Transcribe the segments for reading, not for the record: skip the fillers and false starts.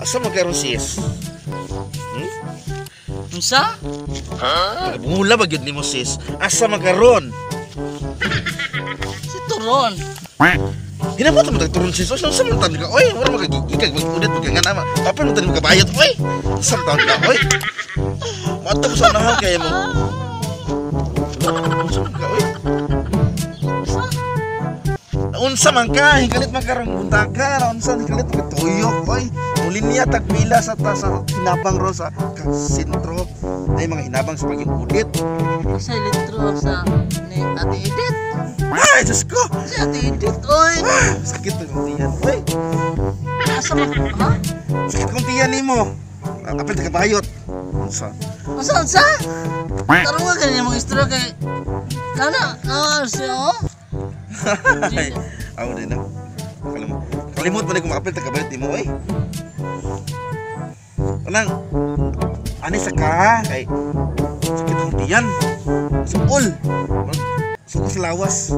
Asa magkaroon sis? Unsa? Mula ba yun ni mo sis? Asa magkaroon? Si Turon. Hinapot mo tagturon sis. Asa mo tanda ka? Oy, wala magagigag. Ulit magkangan naman. Papa mo tanda magkabayot. Oy, isang taon ka. Oy, mato ko sa nahan kaya mo. Unsa man ka? Oy, unsa man ka? Hikalit magkaroon buntaga. Unsa hikalit magtuyok. Oy, linya tagpila sa hinabang ro sa sentro ay mga hinabang sa pag-udit. Sa litro sa ni Ate Edith. Ay, Diyos ko! Si Ate Edith, oy. Sakit ng tiyan. Uy, Asa man, ha? sakit ng tiyan ni mo. Apel na kabayot. Unsa? Unsa? Tarong nga ganyan mga istorya kay Kana, siya, oh. Ay, ako din na. Kalimot mo na kung makapil na kabayot ni mo, eh. Anang, anisa ka, kay sakit ng tiyan. Sukol. Sukol sa lawas.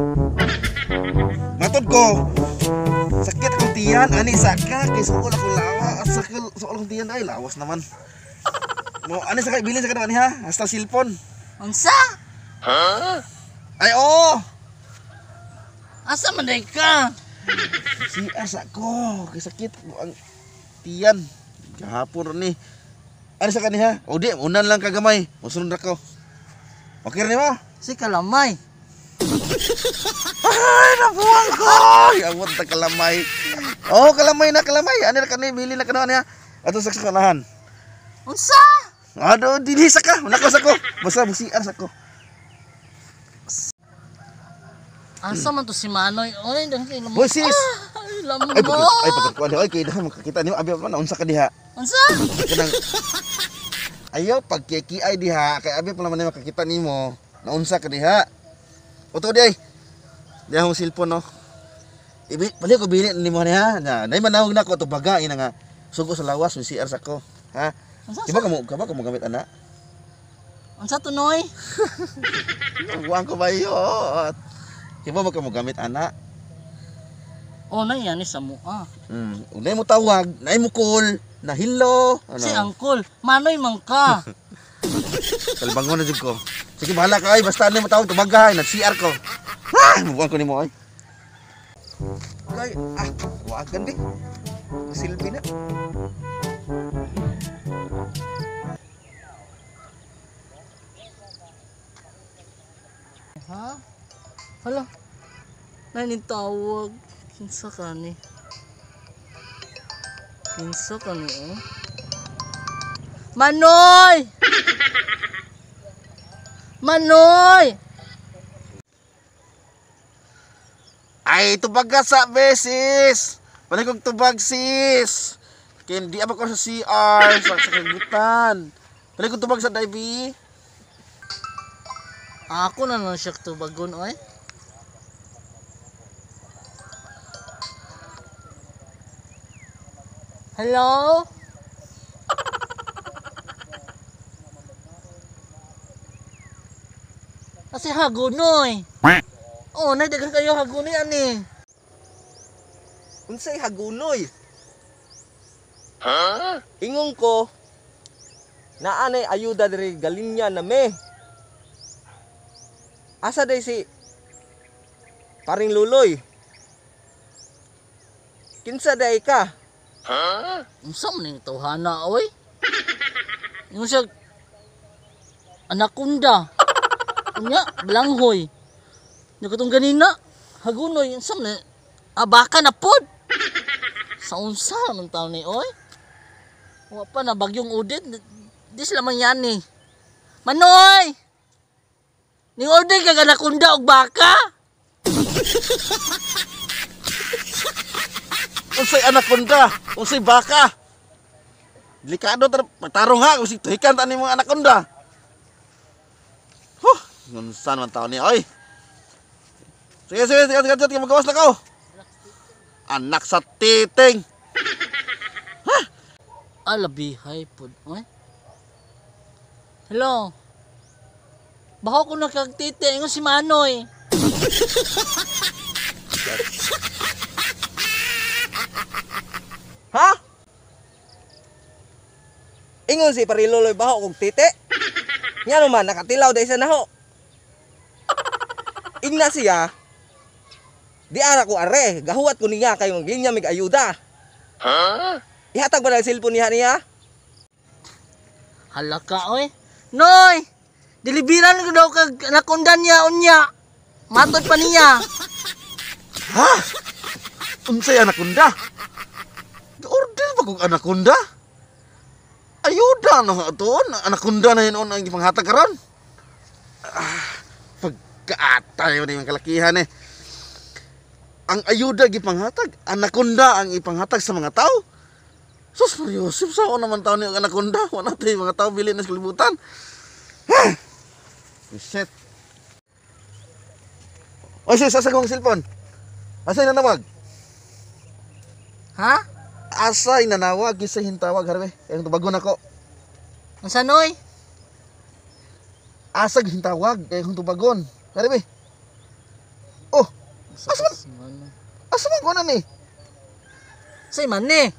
Matod ko. Sakit akong tiyan, anisa ka, kay sukol akong lawas. Sukol akong tiyan, ay lawas naman. Mo, anisa ka, bilin sa ka naman ha, hasta silpon. Unsa? Ay, oo. Asa man day ka? Si asa ko, kay sakit mo ang tiyan. Kahapon ni. Anisa ka niya? O di, unan lang kagamay. Musunod na ko. Okay rin mo? Si Kalamay. Ay, nabuwang ko! Awat na kalamay. Oh, kalamay na, kalamay. Ano na kanay, bili na kanuan niya. Ato sa kanahan. Unsa? Ado, dinisa ka. Nakos ako. Basta busian sa ko. Asa man to si Manoy? Oy, dang kay lamok. Boy, sis. Ay, lamok. Ay, pagkuan ay kay dahan makakita niyo abi pa na unsa ka diha. Unsa? Kanang ayaw pagkiki ay diha kay abi pa naman makakita nimo. Na unsa ka diha. Oto di ay. Diha mo cellphone no. Bali ko bili nimo niya. Na, nay manawag na ko to baga ina nga. Sugo sa lawas si CR sa ko. Ha? Di ba ka mo gamit ana? Unsa to noy? Buwan ko ba yun? Di ba mo gamit ana? Oh, na yan sa mo. Unay mo tawag, nay mo call, na hello. Ano? Si Angkol, Manoy man ka. Kalbangon na jud ko. Sige bahala ka ay basta ano mo tawag tubagahay na CR ko. Ha, buwan ko nimo ay. Ay, wagan di. Silbi na. Ha? Hala. Nanin tawag. Kinsa ka ni? Kinsa ka ni, oh? Manoy! Manoy! Ay, tubag ka sa beses. Balik kong tubag sis. Kaya hindi ako sa CR, sa kagutan. Balik kong tubag sa Davy. Ako na lang siya tubagon, oy. Hello? Kasi hagunoy. Oh, nagdagan kayo hagunoy ani. Unsay hagunoy? Ha? Ingong ko naanay ayuda diri Galinya na me. Asa day si Paring Luloy? Kinsa day ka? Unsa man ning tawhana oy? Yung siya Anaconda. Unya, Blanghoy. Nakatong ganina, hagunoy unsa man abaka na pod. Sa unsa man taon ni oy? Wa pa na bagyong udit. Di sila man yan ni. Manoy! Ning order ka Anaconda og baka? Unsay anaconda? Unsay baka? Delikado tarong ha kung tuhikan ta nimo anaconda. Huh, ngunsan man taon ni oy. Sige, magawas na ko. Anak sa titing. Alabihay pod. Oy. Hello. Baka ko nakagtiti ingon si Manoy. Ingon si Pariloloy baho kog titi. Nya naman nakatilaw dai sa naho. Ingna siya. Di ara ko are, gahuwat ko niya kay ang linya mig ayuda. Ihatag ba ng cellphone niya? Hala ka, oy. Noy! Dilibiran ko daw kag anakonda niya, unya. Matod pa niya. Ha? Unsay anakonda? Order ba kong anakonda? Ayuda no aton, anakonda na hinon ang ipanghatag karon. Pagkaatay man yung kalakihan eh. Ang ayuda gipanghatag, anakonda ang ipanghatag sa mga tao. Sus, Mariosip, sao naman tao ni anakonda? Wala tayo mga tao bilhin na sa kalibutan. Shit. Oy, sis, asa kong cellphone? Asay nanawag? Ha? Asay nanawag, isa hintawag, harbe. Yung tubagon ako. Unsa noy? Asag hintawag, yung tubagon. Harbe. Oh, asa man ko na ni? Say man ni.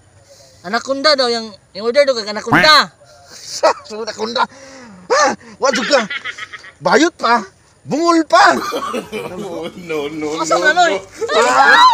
Anakonda daw yung order daw kag anakonda. Sa, anakonda. Ha, wajud ka. Bayot pa. Bungol pa. Asa man noy? Ah!